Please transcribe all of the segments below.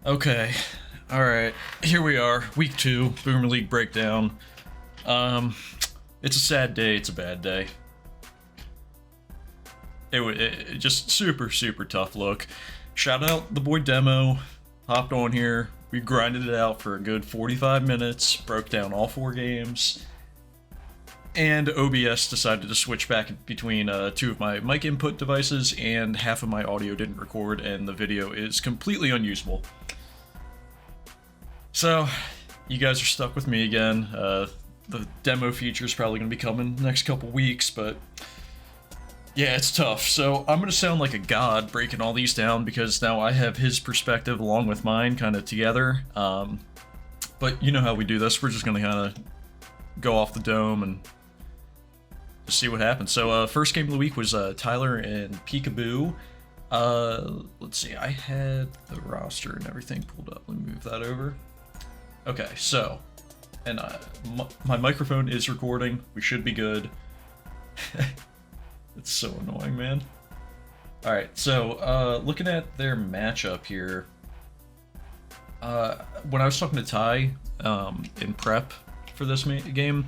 Okay. All right. Here we are. Week 2, Boomer League breakdown. Um, it's a sad day. It's a bad day. It just super tough look. Shout out the boy Demo. Hopped on here. We grinded it out for a good 45 minutes. Broke down all 4 games. And OBS decided to switch back between 2 of my mic input devices, and half of my audio didn't record, and the video is completely unusable. So, you guys are stuck with me again. The demo feature is probably going to be coming next couple weeks, but yeah, it's tough. So I'm going to sound like a god breaking all these down because now I have his perspective along with mine kind of together. But you know how we do this. We're just going to kind of go off the dome and just see what happens. So first game of the week was Tyler and Peekaboo. Let's see, I had the roster and everything pulled up. Let me move that over. Okay, so, and my microphone is recording. We should be good. It's so annoying, man. Alright, so, looking at their matchup here, when I was talking to Ty, in prep for this game,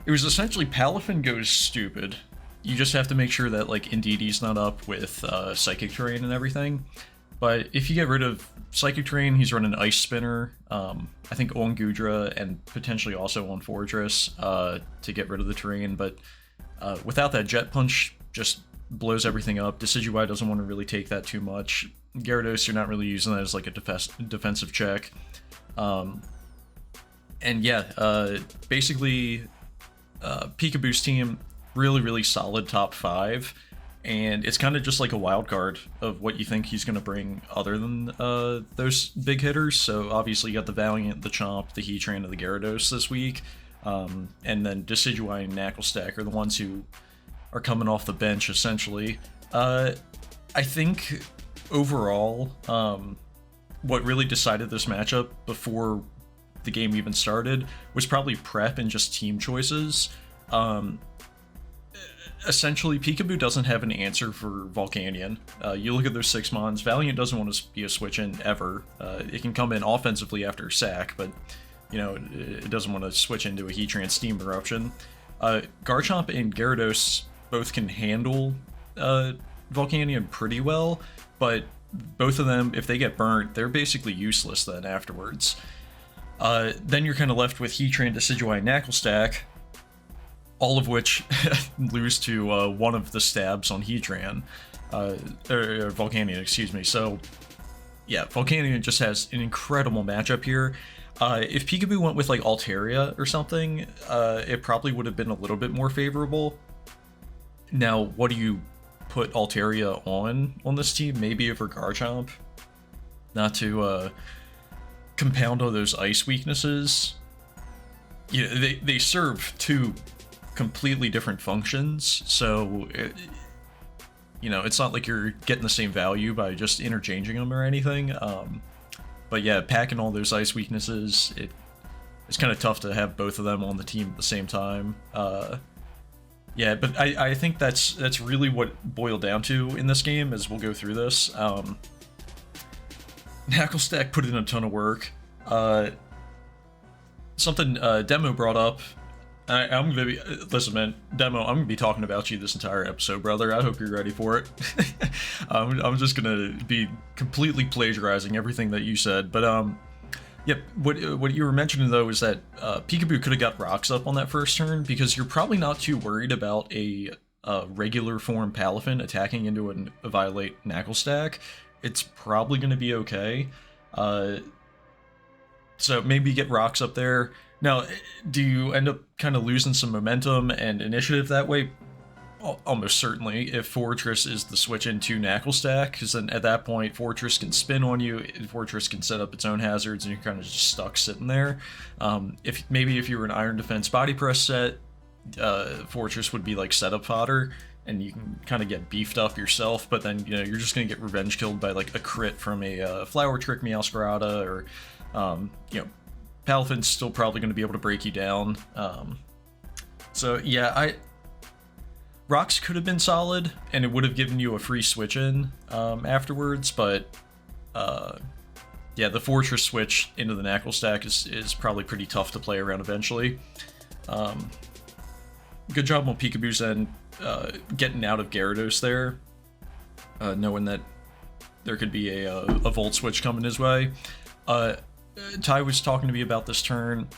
it was essentially Palafin goes stupid. You just have to make sure that, like, Indeedie's not up with, Psychic Terrain and everything. But if you get rid of Psychic Terrain, he's running Ice Spinner, I think on Gudra, and potentially also on Fortress, to get rid of the terrain, but without that Jet Punch, just blows everything up. Decidueye doesn't want to really take that too much. Gyarados, you're not really using that as like a defensive check. And yeah, basically, Peekaboo's team, really solid top 5. And it's kind of just like a wild card of what you think he's going to bring other than those big hitters. So obviously you got the Valiant, the Chomp, the Heatran, and the Gyarados this week. And then Decidueye and Knucklestack are the ones who are coming off the bench, essentially. I think overall, what really decided this matchup before the game even started was probably prep and just team choices. Essentially, Peekaboo doesn't have an answer for Volcanion. You look at those 6 mons, Valiant doesn't want to be a switch-in ever. It can come in offensively after a sack, but, you know, it doesn't want to switch into a Heatran Steam Eruption. Garchomp and Gyarados both can handle Volcanion pretty well, but both of them, if they get burnt, they're basically useless then afterwards. Then you're kind of left with Heatran, Decidueye, and Knucklestack, all of which lose to one of the stabs on Heatran, or Volcanion, excuse me. So, yeah, Volcanion just has an incredible matchup here. If Peekaboo went with, like, Altaria or something, it probably would have been a little bit more favorable. Now, what do you put Altaria on this team? Maybe over Garchomp? Not to compound all those ice weaknesses. You know, they serve 2 completely different functions, so you know, it's not like you're getting the same value by just interchanging them or anything. But yeah, packing all those ice weaknesses, it's kind of tough to have both of them on the team at the same time. Yeah, but I think that's really what boiled down to in this game, as we'll go through this. Knucklestack put in a ton of work. Something Demo brought up. I'm gonna be listen, man. Demo, I'm gonna be talking about you this entire episode, brother. I hope you're ready for it. I'm just gonna be completely plagiarizing everything that you said. But yep. What you were mentioning though is that Peekaboo could have got rocks up on that first turn, because you're probably not too worried about a regular form Palafin attacking into a Violate Knucklestack. It's probably gonna be okay. So maybe get rocks up there. Now, do you end up kind of losing some momentum and initiative that way? Almost certainly, if Fortress is the switch into Knucklestack, because then at that point, Fortress can spin on you, Fortress can set up its own hazards, and you're kind of just stuck sitting there. If you were an Iron Defense Body Press set, Fortress would be like setup fodder, and you can kind of get beefed up yourself, but then, you know, you're just going to get revenge killed by like a crit from a Flower Trick Meowscarada, or, you know, Palafin's still probably going to be able to break you down. So yeah, Rocks could have been solid, and it would have given you a free switch in afterwards, but yeah, the Fortress switch into the Knackle stack is probably pretty tough to play around eventually. Good job on Peekaboo's end, getting out of Gyarados there, knowing that there could be a Volt switch coming his way. Ty was talking to me about this turn.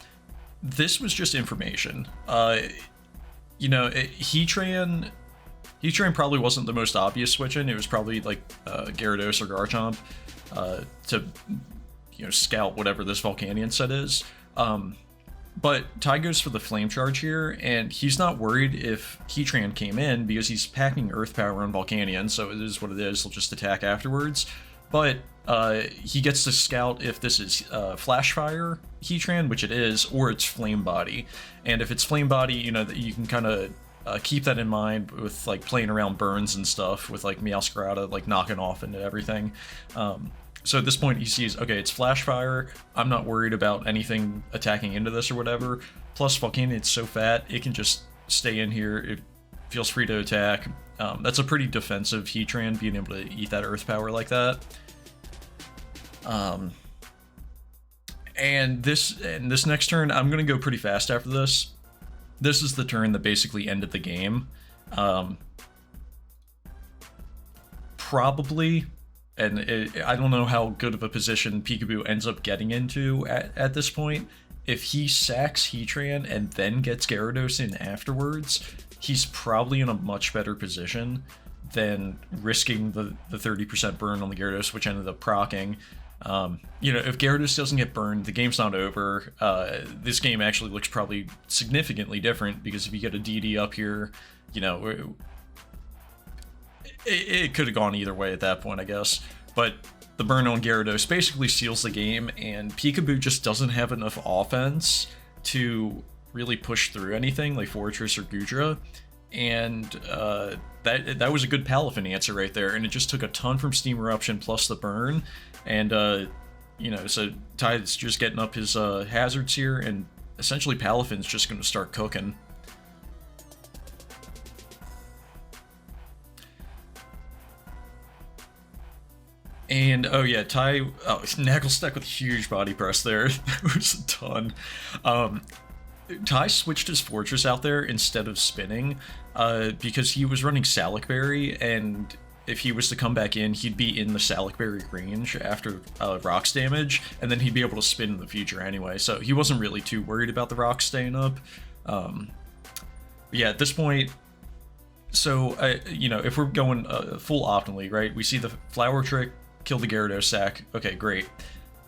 This was just information. You know, Heatran probably wasn't the most obvious switch in. It was probably like Gyarados or Garchomp to, you know, scout whatever this Volcanion set is. But Ty goes for the Flame Charge here, and he's not worried if Heatran came in because he's packing Earth Power on Volcanion, so it is what it is. He'll just attack afterwards. But he gets to scout if this is Flash Fire Heatran, which it is, or it's Flame Body. And if it's Flame Body, you know, that you can kind of keep that in mind with like playing around burns and stuff with like Meowscarada like knocking off into everything. So at this point he sees, okay, it's Flash Fire, I'm not worried about anything attacking into this or whatever. Plus Volcanion's so fat, it can just stay in here, it feels free to attack. That's a pretty defensive Heatran, being able to eat that Earth Power like that. And this next turn, I'm gonna go pretty fast after this. This is the turn that basically ended the game. Probably, and I don't know how good of a position Peekaboo ends up getting into at this point. If he sacks Heatran and then gets Gyarados in afterwards, he's probably in a much better position than risking the 30% burn on the Gyarados, which ended up proccing. You know, if Gyarados doesn't get burned, the game's not over. This game actually looks probably significantly different, because if you get a DD up here, you know, it could have gone either way at that point, I guess. But the burn on Gyarados basically seals the game, and Peekaboo just doesn't have enough offense to really push through anything like Fortress or Goodra. And that was a good Palafin answer right there, and it just took a ton from Steam Eruption plus the burn. And you know, so Ty's just getting up his hazards here, and essentially Palafin's just going to start cooking. And oh yeah, Ty, Knackle stack with huge body press there. That was a ton. Ty switched his Fortress out there instead of spinning, because he was running Salac Berry, and if he was to come back in, he'd be in the Salac Berry range after Rocks damage, and then he'd be able to spin in the future anyway, so he wasn't really too worried about the Rocks staying up. Yeah, at this point, so, you know, if we're going full optimally, right, we see the Flower Trick, kill the Gyarados sack, okay, great.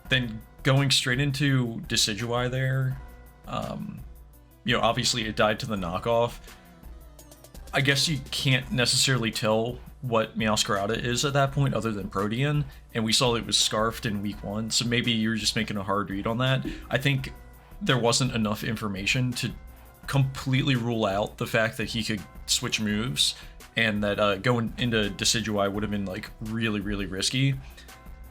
Then going straight into Decidueye there, you know, obviously it died to the knockoff. I guess you can't necessarily tell what Meowscarada is at that point other than Protean, and we saw it was Scarfed in week 1, so maybe you're just making a hard read on that. I think there wasn't enough information to completely rule out the fact that he could switch moves, and that going into Decidueye would have been like really, really risky.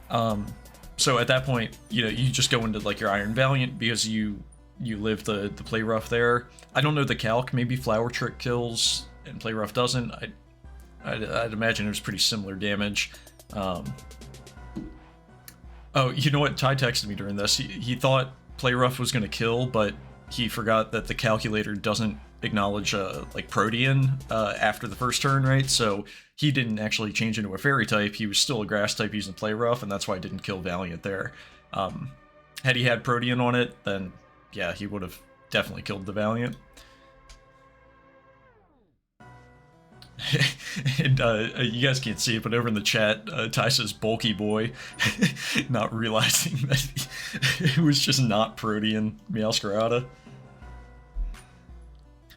So at that point, you know, you just go into like your Iron Valiant because you live the play rough there. I don't know the calc, maybe Flower Trick kills and play rough doesn't. I'd imagine it was pretty similar damage. Oh, you know what? Ty texted me during this. He thought play rough was going to kill, but he forgot that the calculator doesn't acknowledge like Protean after the first turn, right? So he didn't actually change into a fairy type. He was still a grass type using play rough, and that's why I didn't kill Valiant there. Had he had Protean on it, then yeah, he would have definitely killed the Valiant. And you guys can't see it, but over in the chat, Ty says bulky boy, not realizing that it was just not Protean Meowscarada.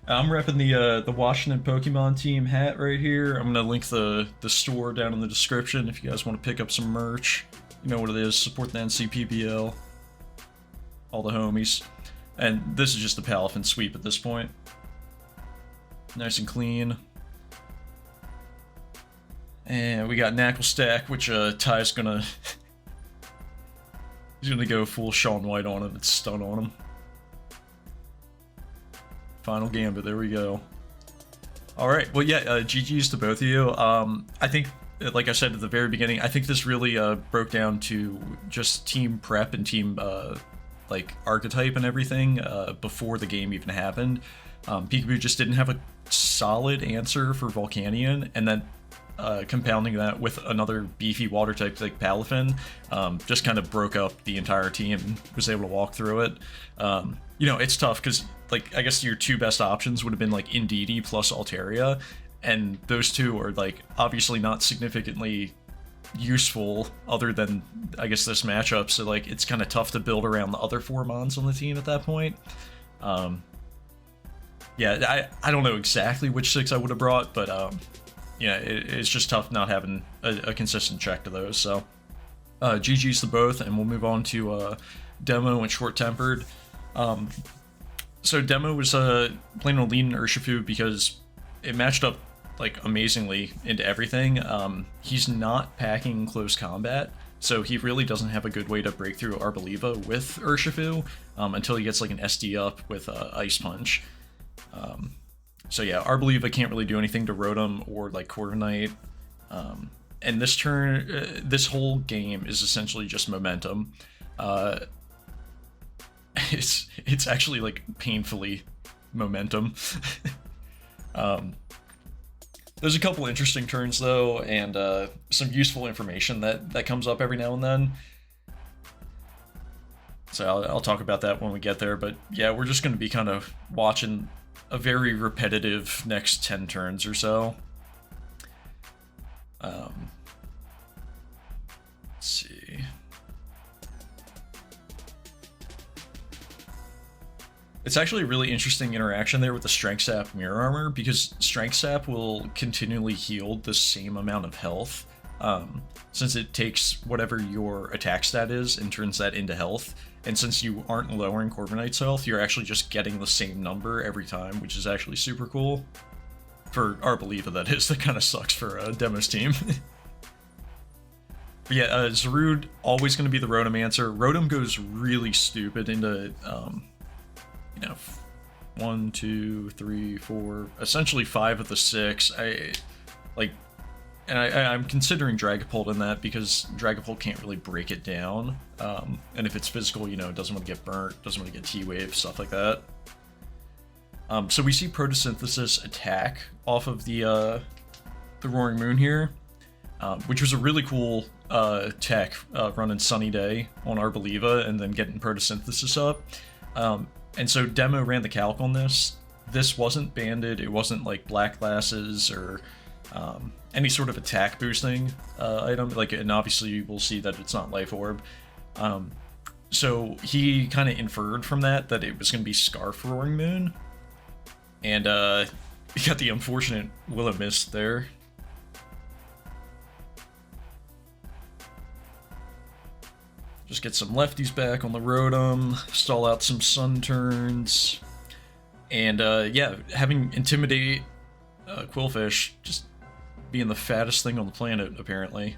I'm repping the Washington Pokemon team hat right here. I'm gonna link the store down in the description if you guys want to pick up some merch. You know what it is, support the NCPBL. All the homies. And this is just the Palafin sweep at this point. Nice and clean. And we got Knackle stack, which Ty's gonna he's gonna go full Shaun White on him and stun on him. Final Gambit, there we go. Alright, well yeah, GG's to both of you. I think like I said at the very beginning, I think this really broke down to just team prep and team like archetype and everything before the game even happened. Peekaboo just didn't have a solid answer for Volcanion, and then compounding that with another beefy water type like Palafin, just kind of broke up the entire team and was able to walk through it. You know, it's tough because, like, I guess your two best options would have been like Indeedee plus Altaria, and those two are like obviously not significantly useful other than I guess this matchup, so like it's kind of tough to build around the other four mons on the team at that point. Yeah, I don't know exactly which six I would have brought, but yeah, it's just tough not having a consistent check to those. So GG's to both, and we'll move on to Demo and Short Tempered. So Demo was playing on Lean Urshifu because it matched up like amazingly into everything. He's not packing close combat, so he really doesn't have a good way to break through Arboliva with Urshifu until he gets like an SD up with Ice Punch. So yeah, Arboliva can't really do anything to Rotom or like Corviknight. And this turn, this whole game is essentially just momentum. It's actually like painfully momentum. There's a couple interesting turns though, and some useful information that comes up every now and then. So I'll talk about that when we get there, but yeah, we're just going to be kind of watching a very repetitive next 10 turns or so. Let's see. It's actually a really interesting interaction there with the Strength Sap Mirror Armor, because Strength Sap will continually heal the same amount of health, since it takes whatever your attack stat is and turns that into health. And since you aren't lowering Corviknight's health, you're actually just getting the same number every time, which is actually super cool. For Arboliva, that is. That kind of sucks for Demo's team. But yeah, Zarude, always going to be the Rotom answer. Rotom goes really stupid into, you know, 1, 2, 3, 4, essentially 5 of the 6. I'm considering Dragapult in that because Dragapult can't really break it down. And if it's physical, you know, it doesn't want to get burnt, doesn't want to get T-Wave, stuff like that. So we see Photosynthesis attack off of the Roaring Moon here, which was a really cool tech running Sunny Day on Arboliva and then getting Photosynthesis up. And so Demo ran the calc on this. This wasn't banded, it wasn't like Black Glasses or any sort of attack boosting item, like, and obviously we'll see that it's not Life Orb. So he kind of inferred from that it was going to be Scarf Roaring Moon, and he got the unfortunate Will-O-Wisp there. Just get some lefties back on the Rotom, stall out some Sun turns, and yeah, having Intimidate Qwilfish just being the fattest thing on the planet, apparently.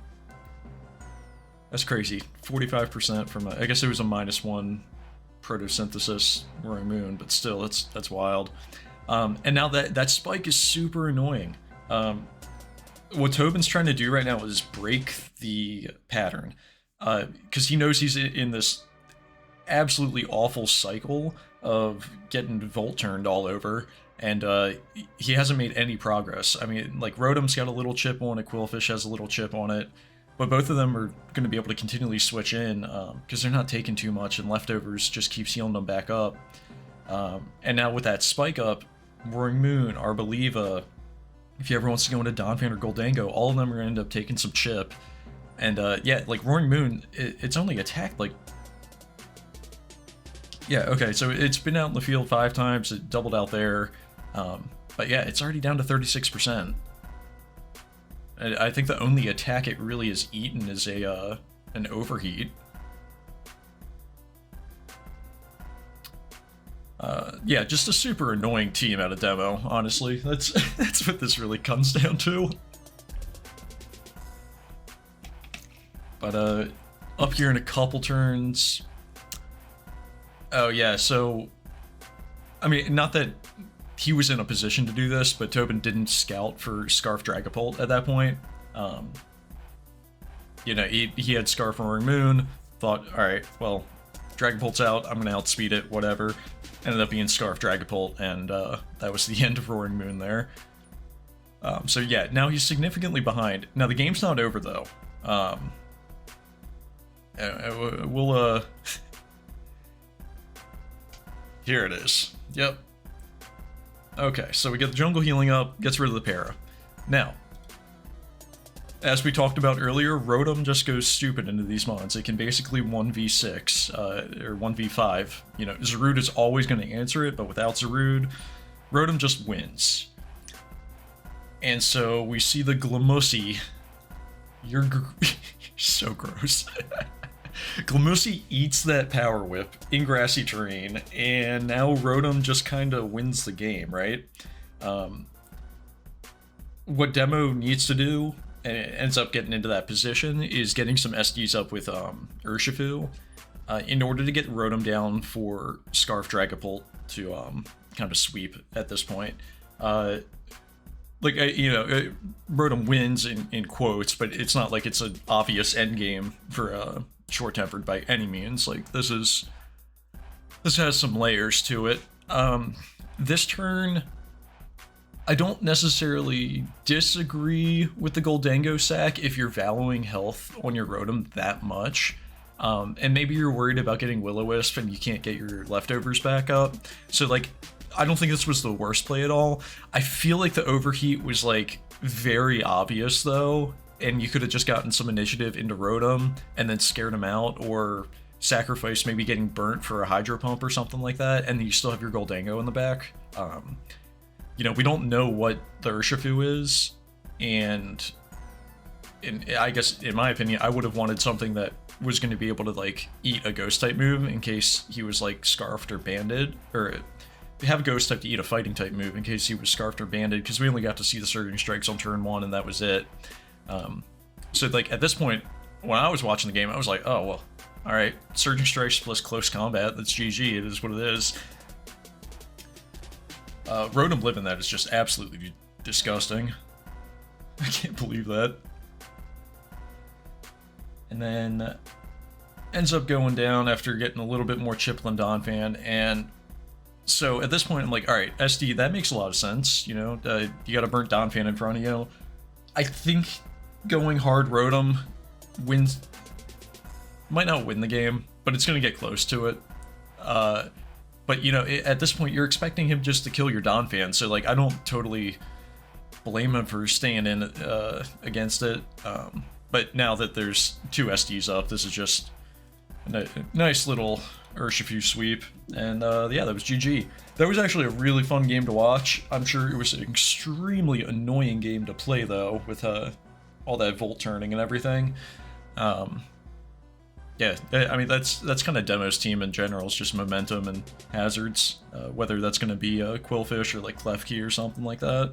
That's crazy. 45% from I guess it was a -1 Photosynthesis Roaring Moon, but still, that's wild. And now that spike is super annoying. What Tobin's trying to do right now is break the pattern, because he knows he's in this absolutely awful cycle of getting Volt turned all over, and he hasn't made any progress. I mean, like, Rotom's got a little chip on it, Qwilfish has a little chip on it, but both of them are going to be able to continually switch in, because they're not taking too much, and Leftovers just keeps healing them back up. And now with that spike up, Roaring Moon, Arboliva, if he ever wants to go into Donphan or Goldango, all of them are going to end up taking some chip. And yeah, like, Roaring Moon, it's only attacked, like... Yeah, okay, so it's been out in the field 5 times, it doubled out there. But yeah, it's already down to 36%. I think the only attack it really has eaten is an Overheat. Yeah, just a super annoying team out of Demo, honestly. That's what this really comes down to. But up here in a couple turns. Oh yeah, so I mean, not that he was in a position to do this, but Tobin didn't scout for Scarf Dragapult at that point. you know, he had Scarf Roaring Moon, thought, alright, well, Dragapult's out, I'm gonna outspeed it, whatever. Ended up being Scarf Dragapult, and that was the end of Roaring Moon there. So yeah, now he's significantly behind. Now the game's not over though. We'll here it is. Yep. Okay, so we get the jungle healing up, gets rid of the para. Now, as we talked about earlier, Rotom just goes stupid into these mons. It can basically 1v6, or 1v5. You know, Zarude is always going to answer it, but without Zarude, Rotom just wins. And so we see the Glamoussi. You're so gross. Glamoussi eats that Power Whip in grassy terrain, and now Rotom just kind of wins the game, right? What Demo needs to do, and it ends up getting into that position, is getting some SDs up with Urshifu in order to get Rotom down for Scarf Dragapult to kind of sweep at this point. Rotom wins in quotes, but it's not like it's an obvious endgame for Short-Tempered by any means. Like, this has some layers to it. This turn, I don't necessarily disagree with the Goldango sack if you're valuing health on your Rotom that much. And maybe you're worried about getting Will-O-Wisp and you can't get your leftovers back up. So, like, I don't think this was the worst play at all. I feel like the overheat was, like, very obvious, though, and you could have just gotten some initiative into Rotom and then scared him out, or sacrificed maybe getting burnt for a Hydro Pump or something like that, and then you still have your Goldango in the back. You know, we don't know what the Urshifu is, and I guess, in my opinion, I would have wanted something that was going to be able to, like, eat a Ghost-type move in case he was, like, Scarfed or Banded, or have Ghost-type to eat a Fighting-type move in case he was Scarfed or Banded, because we only got to see the Surging Strikes on turn 1, and that was it. So, like, at this point, when I was watching the game, I was like, oh, well, alright, Surging Strikes plus Close Combat, that's GG, it is what it is. Rotom living that is just absolutely disgusting. I can't believe that. And then ends up going down after getting a little bit more chip than Donphan, and so at this point I'm like, alright, SD, that makes a lot of sense, you know, you got a burnt Donphan in front of you. I think going hard Rotom wins, might not win the game, but it's going to get close to it. But, you know, at this point, you're expecting him just to kill your Donphan, so, like, I don't totally blame him for staying in against it. But now that there's 2 SDs up, this is just a nice little Urshifu sweep, and yeah, that was GG. That was actually a really fun game to watch. I'm sure it was an extremely annoying game to play, though, with all that volt turning and everything. Yeah, I mean, that's kind of Demo's team in general. It's just momentum and hazards, whether that's going to be a Qwilfish or like Klefki or something like that.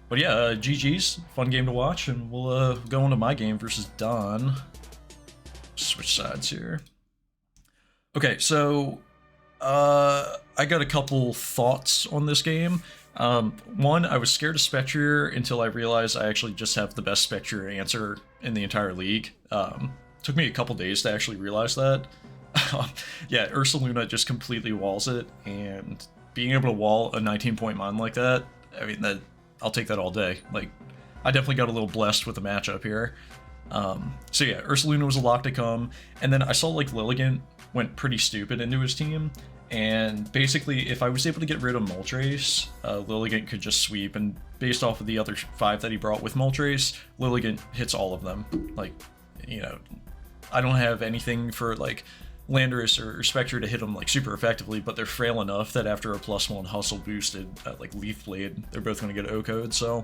But yeah, GG's, fun game to watch, and we'll go into my game versus Don. Switch sides here. Okay, so I got a couple thoughts on this game. One, I was scared of Spectrier until I realized I actually just have the best Spectrier answer in the entire league. Took me a couple days to actually realize that. Yeah, Ursaluna just completely walls it, and being able to wall a 19-point mon like that, I mean, I'll take that all day. Like, I definitely got a little blessed with the matchup here. So yeah, Ursaluna was a lock to come, and then I saw like Lilligant went pretty stupid into his team, and basically if I was able to get rid of Moltres, Lilligant could just sweep, and based off of the other 5 that he brought with Moltres, Lilligant hits all of them. Like, you know, I don't have anything for like Landorus or Spectre to hit them like super effectively, but they're frail enough that after a +1 hustle boosted like Leaf Blade, they're both going to get O-code. So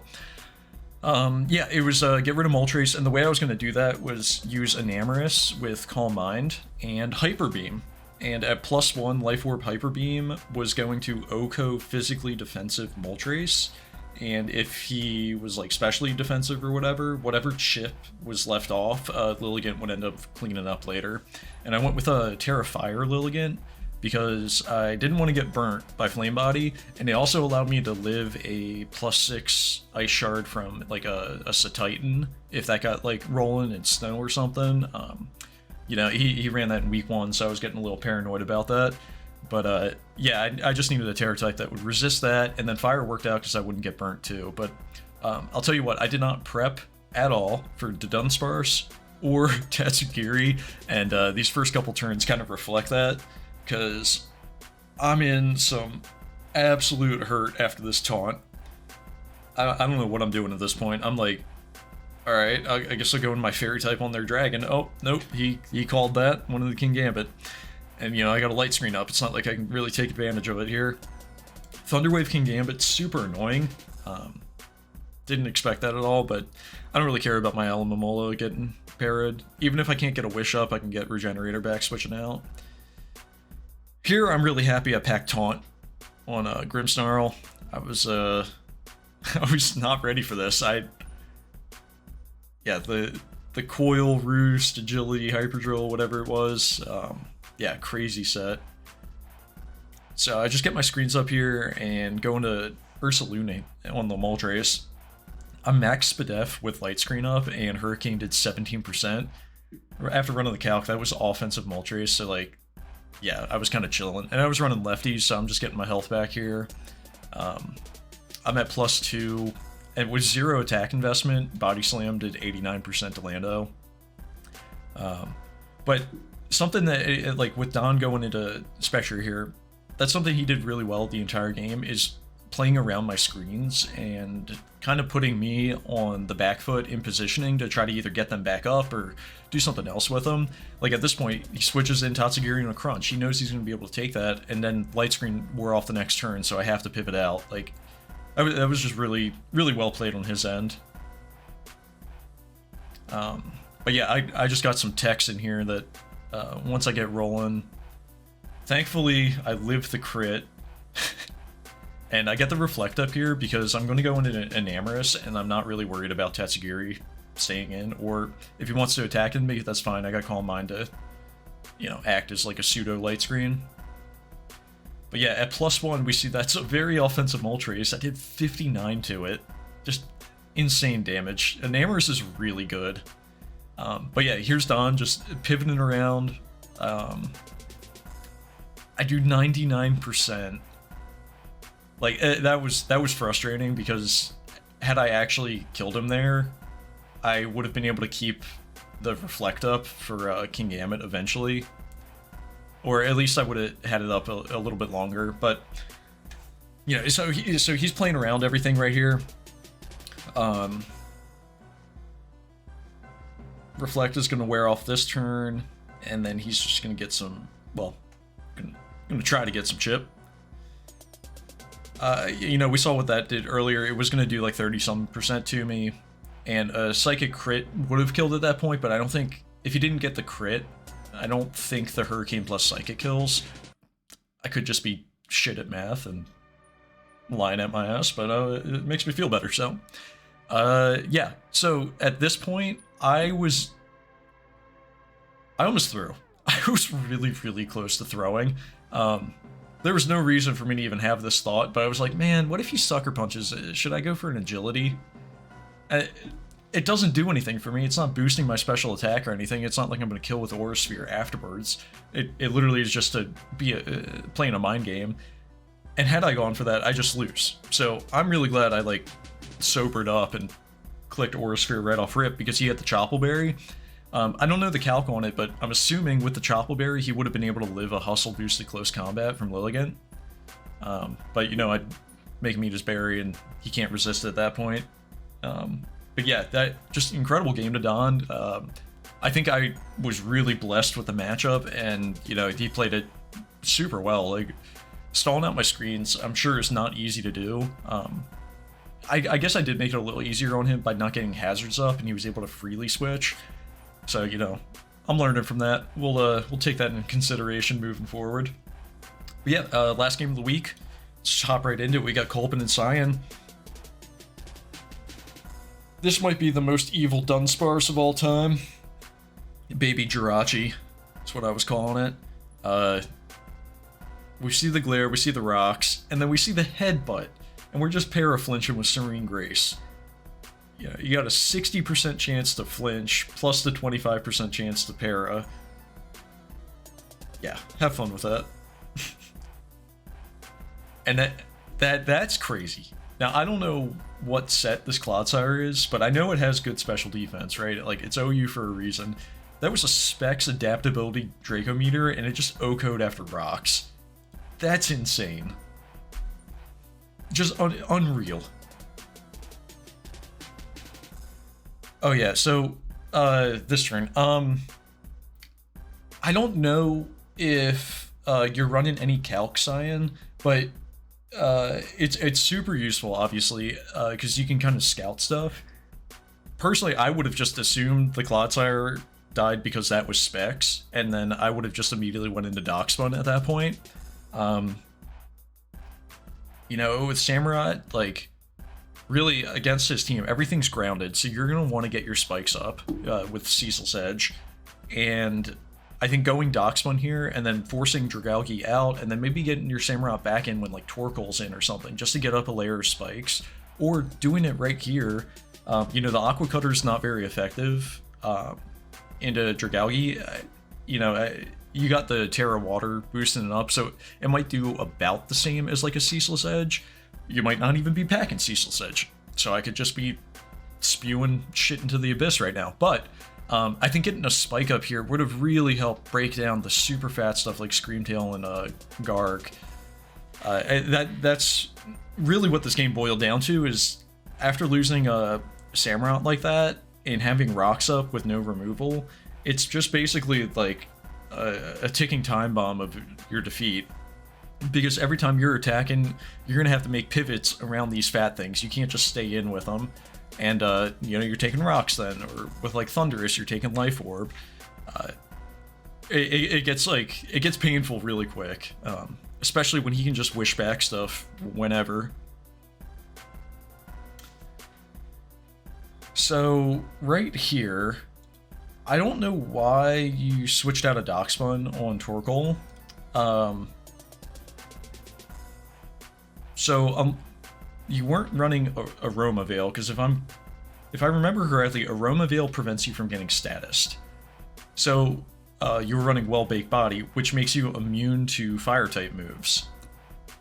yeah, it was get rid of Moltres, and the way I was going to do that was use Enamorus with Calm Mind and Hyper Beam. And at +1, Life Orb Hyper Beam was going to OHKO physically defensive Moltres, and if he was like specially defensive or whatever chip was left off, Lilligant would end up cleaning up later. And I went with a Terra Fire Lilligant, because I didn't want to get burnt by Flame Body, and it also allowed me to live a +6 Ice Shard from like a Titan if that got like rolling in snow or something. You know, he ran that in week 1, so I was getting a little paranoid about that. But yeah, I just needed a Terror type that would resist that, and then Fire worked out because I wouldn't get burnt too. But I'll tell you what, I did not prep at all for Dunsparce or Tatsugiri, and these first couple turns kind of reflect that, because I'm in some absolute hurt after this taunt. I don't know what I'm doing at this point. I'm like, alright, I guess I'll go in my Fairy type on their Dragon. Oh, nope, he called that, one of the Kingambit. And, you know, I got a light screen up. It's not like I can really take advantage of it here. Thunderwave Kingambit, super annoying. Didn't expect that at all, but I don't really care about my Alomomola getting parried. Even if I can't get a Wish up, I can get Regenerator back switching out. Here, I'm really happy I packed Taunt on Grimmsnarl. I was not ready for this. Yeah, the Coil, Roost, Agility, Hyperdrill, whatever it was. Yeah, crazy set. So I just get my screens up here and go into Ursalune on the Moltres. I'm max Spadef with light screen up, and Hurricane did 17%. After running the calc, that was offensive Moltres, so like, yeah, I was kind of chilling. And I was running lefties, so I'm just getting my health back here. I'm at +2, and with 0 attack investment, Body Slam did 89% to Lando. But something that, like, with Don going into Spectre here, that's something he did really well the entire game, is playing around my screens and kind of putting me on the back foot in positioning to try to either get them back up or do something else with them. Like, at this point, he switches in Tatsugiri and a Crunch. He knows he's going to be able to take that, and then light screen wore off the next turn, so I have to pivot out. Like, that was just really, really well played on his end. But yeah, I just got some techs in here that once I get rolling, thankfully I live the crit, and I get the Reflect up here because I'm going to go into Enamorus, and I'm not really worried about Tatsugiri staying in, or if he wants to attack me, that's fine. I got Calm Mind to, you know, act as like a pseudo light screen. But yeah, at +1, we see that's a very offensive Moltres. I did 59 to it. Just insane damage. Enamorus is really good. But yeah, here's Don just pivoting around. I do 99%. Like, that was frustrating, because had I actually killed him there, I would have been able to keep the Reflect up for Kingambit eventually. Or at least I would have had it up a little bit longer. But, you know, so he's playing around everything right here. Reflect is going to wear off this turn, and then he's just going to get some, well, going to try to get some chip. You know, we saw what that did earlier. It was going to do like 30-some% to me, and a Psychic crit would have killed at that point, but I don't think, if he didn't get the crit, I don't think the Hurricane plus Psychic kills. I could just be shit at math and lying at my ass, but it makes me feel better, so. Yeah, so at this point, I almost threw. I was really, really close to throwing. There was no reason for me to even have this thought, but I was like, man, what if he Sucker Punches? Should I go for an Agility? It doesn't do anything for me. It's not boosting my special attack or anything. It's not like I'm going to kill with Aura Sphere afterwards. It literally is just to be playing a mind game. And had I gone for that, I just lose. So I'm really glad I, like, sobered up and clicked Aura Sphere right off rip, because he had the Choppleberry. I don't know the calc on it, but I'm assuming with the Choppleberry, he would have been able to live a Hustle boosted close combat from Lilligant. But, you know, I'd make Meet his Berry, and he can't resist it at that point. But yeah, that just incredible game to Don. I think I was really blessed with the matchup, and, you know, he played it super well. Like, stalling out my screens, I'm sure is not easy to do. I guess I did make it a little easier on him by not getting hazards up, and he was able to freely switch. So, you know, I'm learning from that. We'll take that into consideration moving forward. But yeah, last game of the week. Let's hop right into it. We got Kolpin and Cyan. This might be the most evil Dunsparce of all time. Baby Jirachi. That's what I was calling it. We see the glare, we see the rocks, and then we see the headbutt, and we're just para-flinching with Serene Grace. Yeah, you got a 60% chance to flinch, plus the 25% chance to para. Yeah, have fun with that. And that's crazy. Now, I don't know what set this Clodsire is, but I know it has good special defense, right? Like, it's OU for a reason. That was a Specs Adaptability Dracometer, and it just O-code after rocks. That's insane. Just unreal. Oh yeah, so, this turn. I don't know if, you're running any Calc Cyan, but it's super useful, obviously, because you can kind of scout stuff. Personally, I would have just assumed the Clodsire died because that was Specs, and then I would have just immediately went into Darkspawn at that point. You know, with Samurott, like, really, against his team, everything's grounded, so you're going to want to get your spikes up with Cecil's Edge, and I think going Darkspawn here, and then forcing Dragalge out, and then maybe getting your Samurott back in when, like, Torkoal's in or something, just to get up a layer of spikes, or doing it right here. You know, the Aqua Cutter's not very effective into Dragalge. You know, you got the Terra Water boosting it up, so it might do about the same as, like, a Ceaseless Edge. You might not even be packing Ceaseless Edge, so I could just be spewing shit into the abyss right now. But I think getting a spike up here would have really helped break down the super fat stuff like Screamtail and Garg. That's really what this game boiled down to, is after losing a Samurott like that and having rocks up with no removal, it's just basically like a ticking time bomb of your defeat. Because every time you're attacking, you're going to have to make pivots around these fat things. You can't just stay in with them. And, you know, you're taking rocks then, or with, like, Thundurus, you're taking Life Orb. It gets painful really quick. Especially when he can just wish back stuff whenever. So, right here, I don't know why you switched out of Darkspawn on Torkoal. You weren't running Aroma Veil, because if I remember correctly, Aroma Veil prevents you from getting statused. So you were running Well-Baked Body, which makes you immune to Fire-type moves.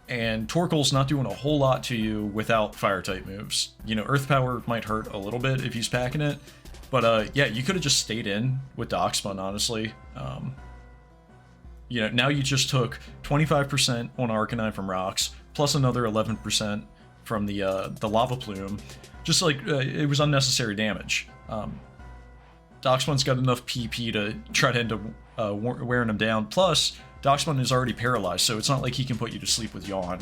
And Torkoal's not doing a whole lot to you without Fire-type moves. You know, Earth Power might hurt a little bit if he's packing it, but yeah, you could have just stayed in with Darkspawn, honestly. You know, now you just took 25% on Arcanine from rocks, plus another 11% from the Lava Plume. Just like, it was unnecessary damage. Darkspawn's got enough PP to try to end up wearing him down, plus Darkspawn is already paralyzed, so it's not like he can put you to sleep with Yawn.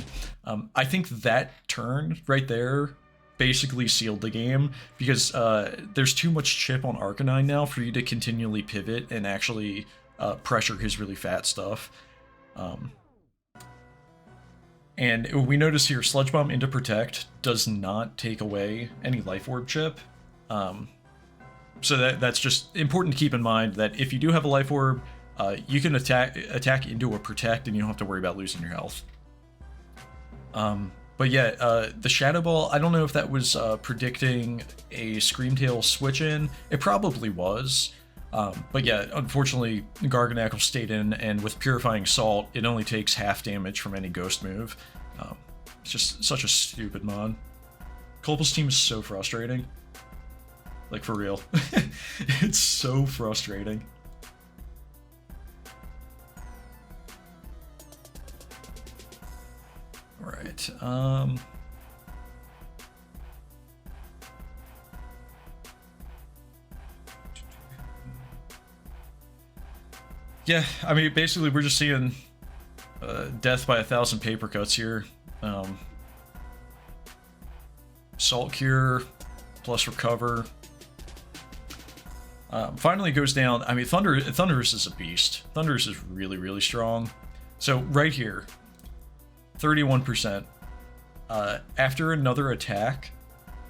I think that turn right there basically sealed the game, because there's too much chip on Arcanine now for you to continually pivot and actually pressure his really fat stuff. And we notice here, Sludge Bomb into Protect does not take away any Life Orb chip. So that's just important to keep in mind, that if you do have a Life Orb, you can attack into a Protect and you don't have to worry about losing your health. But yeah, the Shadow Ball, I don't know if that was predicting a Screamtail switch in. It probably was. But yeah, unfortunately, Garganacl stayed in, and with Purifying Salt, it only takes half damage from any ghost move. It's just such a stupid mod. Colple's team is so frustrating. Like, for real. It's so frustrating. Alright, yeah, I mean, basically we're just seeing death by 1,000 paper cuts here. Salt Cure plus Recover. Finally goes down. I mean, Thundurus is a beast. Thundurus is really, really strong. So right here, 31%. After another attack,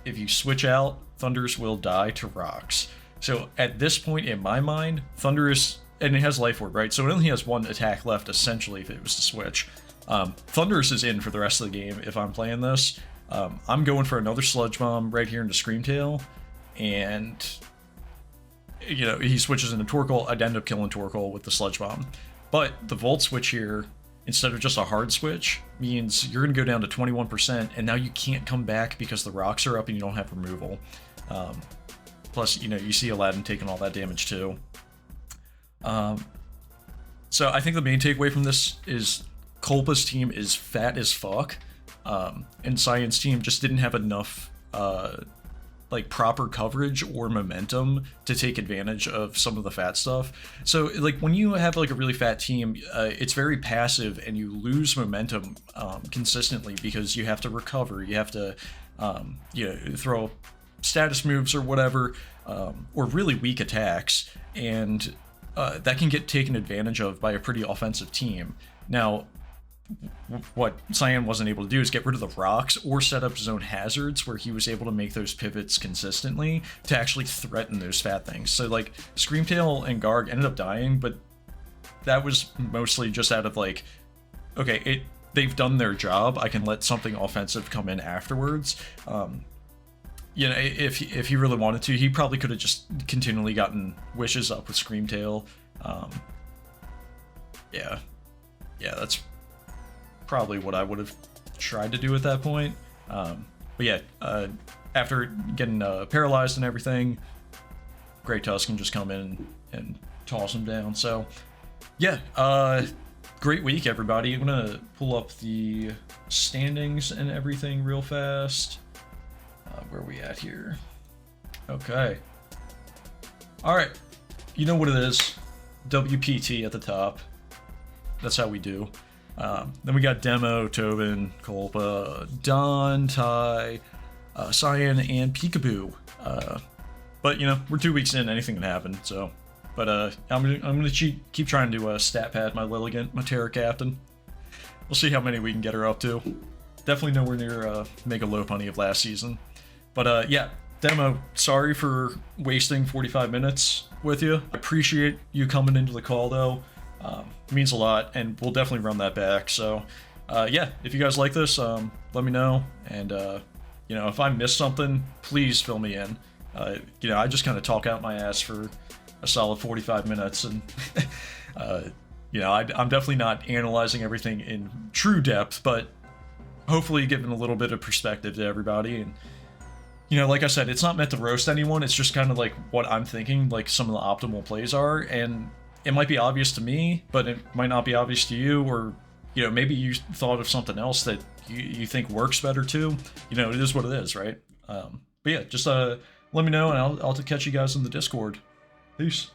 if you switch out, Thundurus will die to rocks. So at this point in my mind, Thundurus, and it has Life Orb, right? So it only has one attack left, essentially, if it was to switch. Thundurus is in for the rest of the game if I'm playing this. I'm going for another Sludge Bomb right here into Screamtail, and you know, he switches into Torkoal. I'd end up killing Torkoal with the Sludge Bomb. But the Volt Switch here, instead of just a hard switch, means you're going to go down to 21%, and now you can't come back because the rocks are up and you don't have removal. Plus, you know, you see Aladdin taking all that damage too. So I think the main takeaway from this is Kolpa's team is fat as fuck, and Cyan's team just didn't have enough like proper coverage or momentum to take advantage of some of the fat stuff. So like when you have like a really fat team, it's very passive and you lose momentum consistently because you have to recover, you have to you know, throw status moves or whatever, or really weak attacks, and that can get taken advantage of by a pretty offensive team. Now, what Cyan wasn't able to do is get rid of the rocks or set up his own hazards where he was able to make those pivots consistently to actually threaten those fat things. So like Screamtail and Garg ended up dying, but that was mostly just out of like, okay, they've done their job, I can let something offensive come in afterwards. You know, if he really wanted to, he probably could have just continually gotten wishes up with Screamtail. Yeah, that's probably what I would have tried to do at that point. But yeah, after getting paralyzed and everything, Grey Tusk can just come in and toss him down. So yeah, great week, everybody. I'm gonna pull up the standings and everything real fast. Where are we at here? Okay. All right. You know what it is. WPT at the top. That's how we do. Then we got Demo, Tobin, Kolpa, Don, Ty, Cyan, and Peekaboo. But you know, we're 2 weeks in, anything can happen. So, but I'm gonna keep trying to stat pad my Lilligant, my Terra Captain. We'll see how many we can get her up to. Definitely nowhere near Mega Lopunny of last season. But yeah, Demo, sorry for wasting 45 minutes with you. I appreciate you coming into the call though. It means a lot, and we'll definitely run that back. So yeah, if you guys like this, let me know. And you know, if I missed something, please fill me in. You know, I just kind of talk out my ass for a solid 45 minutes, and you know, I'm definitely not analyzing everything in true depth, but hopefully giving a little bit of perspective to everybody. And you know, like I said, it's not meant to roast anyone, it's just kind of like what I'm thinking, like some of the optimal plays are, and it might be obvious to me, but it might not be obvious to you, or, you know, maybe you thought of something else that you think works better too. You know, it is what it is, right? But yeah, just let me know, and I'll catch you guys in the Discord. Peace.